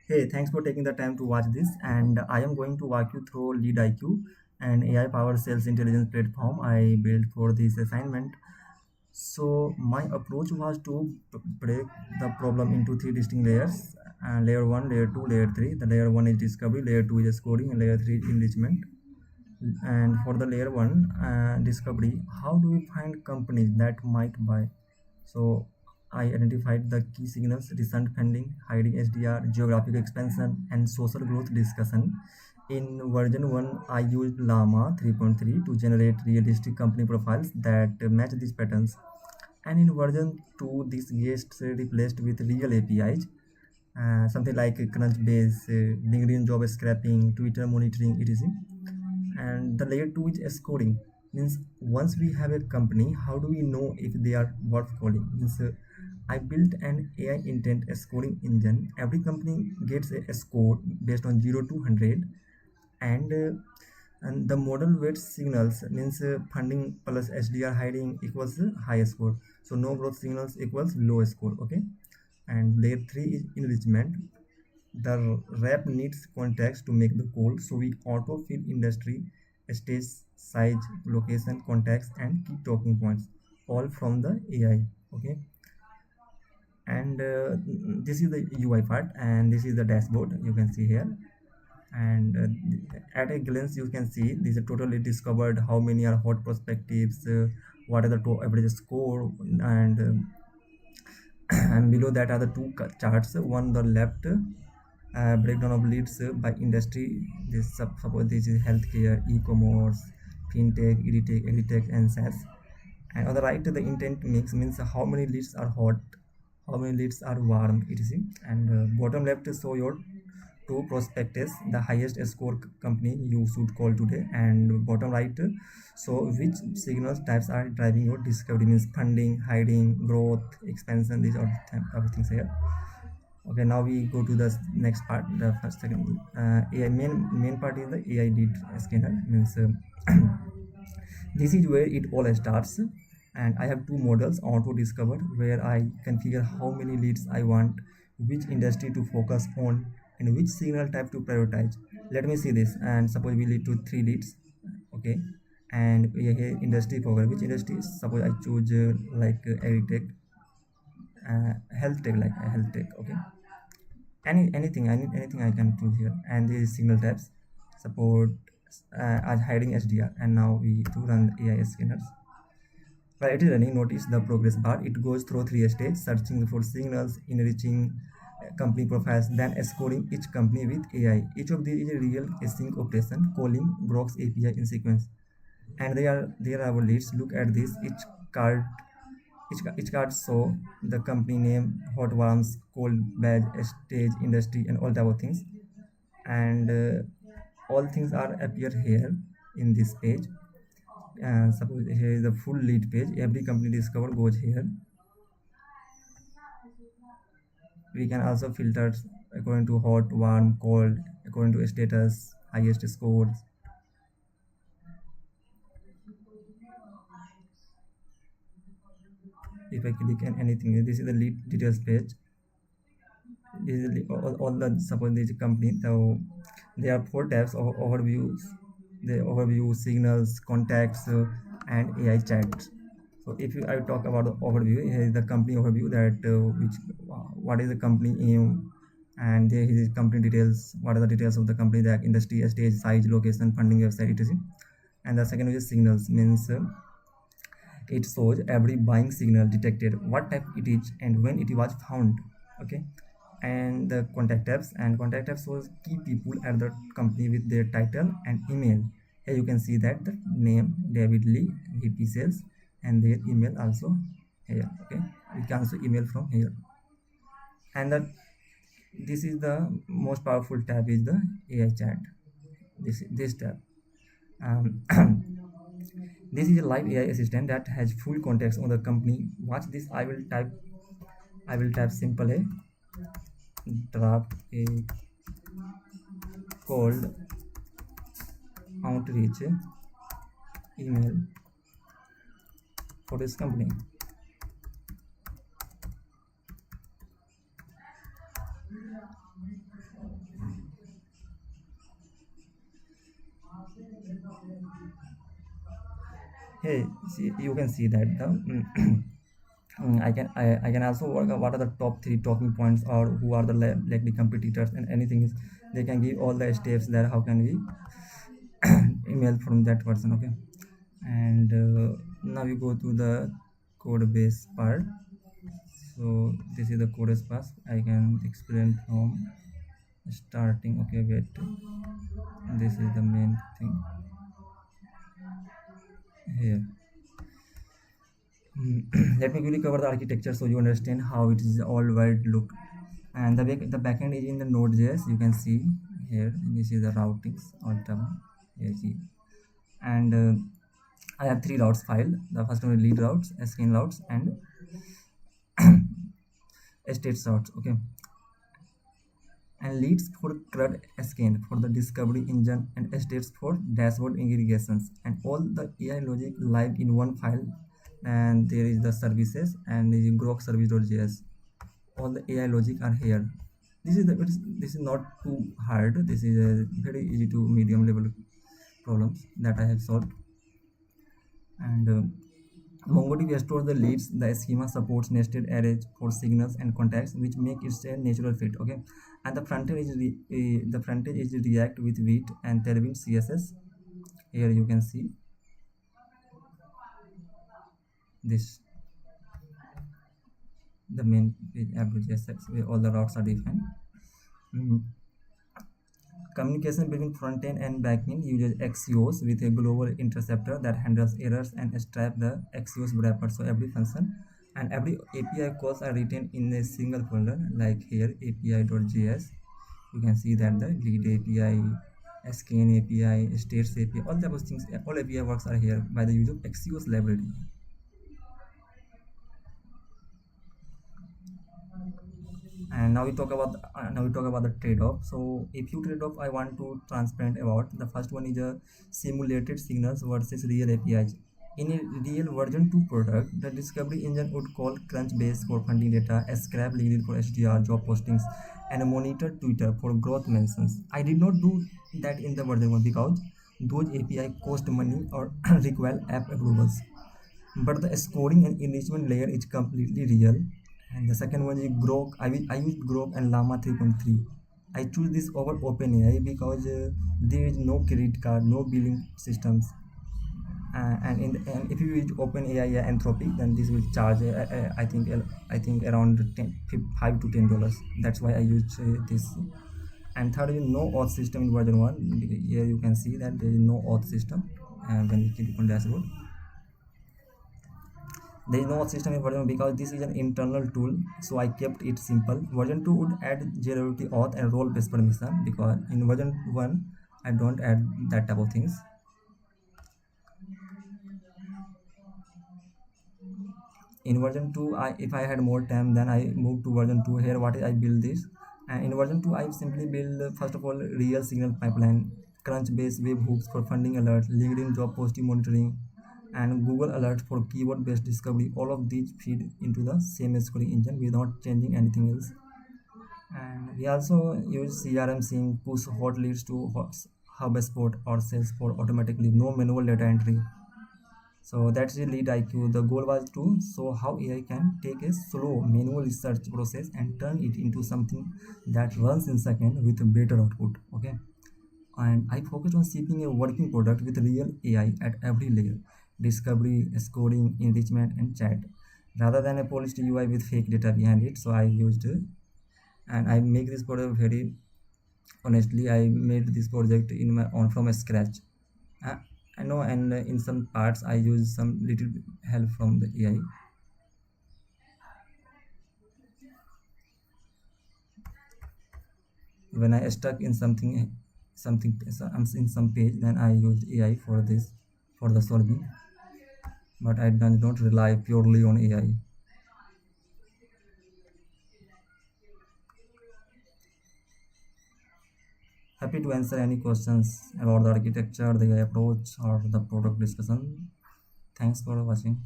Hey, thanks for taking the time to watch this. And I am going to walk you through LeadIQ, an AI-powered sales intelligence platform I built for this assignment. So my approach was to break the problem into three distinct layers: layer one, layer two, layer three. The layer one is discovery, layer two is scoring, and layer three is enrichment. And for the layer one, discovery, how do we find companies that might buy? So I identified the key signals: recent funding, hiring SDR, geographic expansion, and social growth discussion. In version 1, I used Llama 3.3 to generate realistic company profiles that match these patterns. And in version 2, this gets replaced with real APIs, something like Crunchbase, LinkedIn job scraping, Twitter monitoring, etc. And the layer 2 is scoring. Means once we have a company, how do we know if they are worth calling? Means I built an AI intent scoring engine. Every company gets a score based on 0 to 100, and and the model weights signals. Means funding plus SDR hiring equals high score. So no growth signals equals low score. Okay. And layer 3 is enrichment. The rep needs context to make the call, so we auto-fill industry, stage, size, location, context, and key talking points, all from the AI. Okay, and this is the UI part, and this is the dashboard you can see here. And at a glance, you can see this is totally discovered how many are hot perspectives, what are the average score, and and below that are the two charts. One the left, breakdown of leads by industry. This suppose this is healthcare, e-commerce, fintech, edtech, and SaaS. And on the right, the intent mix means how many leads are hot, how many leads are warm, etc. And bottom left show your two prospectus, the highest score company you should call today. And bottom right, so which signals types are driving your discovery, means funding, hiring, growth, expansion. These are everything here. Okay, now we go to the next part, the first second. AI main part is the AI lead scanner. Means this is where it all starts. And I have two models, auto discover, where I configure how many leads I want, which industry to focus on, and which signal type to prioritize. Let me see this. And suppose we lead to three leads. Okay, and we here industry focus, which industry? Suppose I choose like agritech, health tech, like health tech. Okay, anything I can choose here. And these signal types support as hiding SDR. And now we to run AI scanners. While it is running, notice the progress bar. It goes through three stages: searching for signals, enriching company profiles, then scoring each company with AI. Each of these is a real async operation, calling Grok's API in sequence. And there are our leads. Look at this. Card each card show the company name, hot warms, cold badge, stage, industry, and all type of things. And all things are appear here in this page. Suppose here is the full lead page. Every company discovered goes here. We can also filter according to hot, warm, cold, according to status, highest scores. If I click on anything, this is the lead details page. This is all the suppose this company. So there are four tabs of overviews: the overview, signals, contacts, and AI chat. So if I talk about the overview, here is the company overview, that what is the company aim, and there is company details, what are the details of the company, the industry, stage, size, location, funding, website, etc. And the second is signals. Means it shows every buying signal detected, what type it is, and when it was found. Okay. And the contact tabs shows key people at the company with their title and email. Here you can see that the name David Lee, VP sales, and their email also here. Okay, you can also email from here. And that this is the most powerful tab is the AI chat. This tab. um, this is a live AI assistant that has full context on the company. Watch this. I will type simple a draft a cold outreach email for this company. Hey, see, you can see that the I can also work out what are the top three talking points or who are the likely competitors, and anything is they can give all the steps there how can we email from that person. Okay, and now we go to the code base part. So this is the code base part. I can explain from starting. Okay, wait, this is the main thing here. Let me quickly cover the architecture so you understand how it is all wide look. And the backend is in the Node.js. You can see here. This is the routings all term. Here, see. And I have three routes file. The first one is lead routes, skin routes, and state routes. Okay, and leads for CRUD scan for the discovery engine, and states for dashboard aggregations, and all the AI logic live in one file. And there is the services and the grok service.js. All the AI logic are here. This is not too hard. This is a very easy to medium level problems that I have solved. And MongoDB stores the leads. The schema supports nested arrays for signals and contacts, which make it a natural fit. Okay, and the front end is React with Vite and Tailwind CSS. Here you can see this the main page average assets where all the routes are defined. Mhm. Communication between front-end and back-end uses Axios with a global interceptor that handles errors and extract the Axios wrapper. So every function and every API calls are written in a single folder, like here api.js. You can see that the lead API, scan API, states API, all those things, all API works are here by the use of Axios library. And now we talk about the trade-off. So a few trade-off I want to transparent about. The first one is a simulated signals versus real APIs. In a real version 2 product, the discovery engine would call Crunchbase for funding data, scrap LinkedIn for HDR job postings, and monitor Twitter for growth mentions. I did not do that in the version 1 because those API cost money or require app approvals, but the scoring and enrichment layer is completely real. And the second one is grok. I used grok and llama 3.3. I choose this over OpenAI because there is no credit card, no billing systems, and if you use OpenAI or Anthropic, then this will charge I think around 5 to $10. That's why I use this. And third is no auth system in version 1. Here you can see that there is no auth system. And when you click on dashboard, there is no system in version 1 because this is an internal tool, so I kept it simple. Version 2 would add JWT auth and role based permission, because in version 1 I don't add that type of things. In version 2, if I had more time, then I moved to version 2. Here what I build this, and in version 2 I simply build first of all real signal pipeline, Crunchbase web hooks for funding alerts, LinkedIn job posting monitoring, and Google alerts for keyword based discovery. All of these feed into the same scoring engine without changing anything else. And we also use CRM sync, push hot leads to HubSpot or Salesforce automatically, no manual data entry. So that's the lead IQ. The goal was to show how AI can take a slow manual research process and turn it into something that runs in second with a better output. Okay. And I focused on shipping a working product with real AI at every layer: discovery, scoring, enrichment, and chat, rather than a polished UI with fake data behind it. So I used and I make this product very honestly. I made this project in my own from scratch. uh, I know, and in some parts I use some little help from the AI. When I stuck in something I'm in some page, then I used AI for this, for the solving. But I don't rely purely on AI. Happy to answer any questions about the architecture, the AI approach, or the product discussion. Thanks for watching.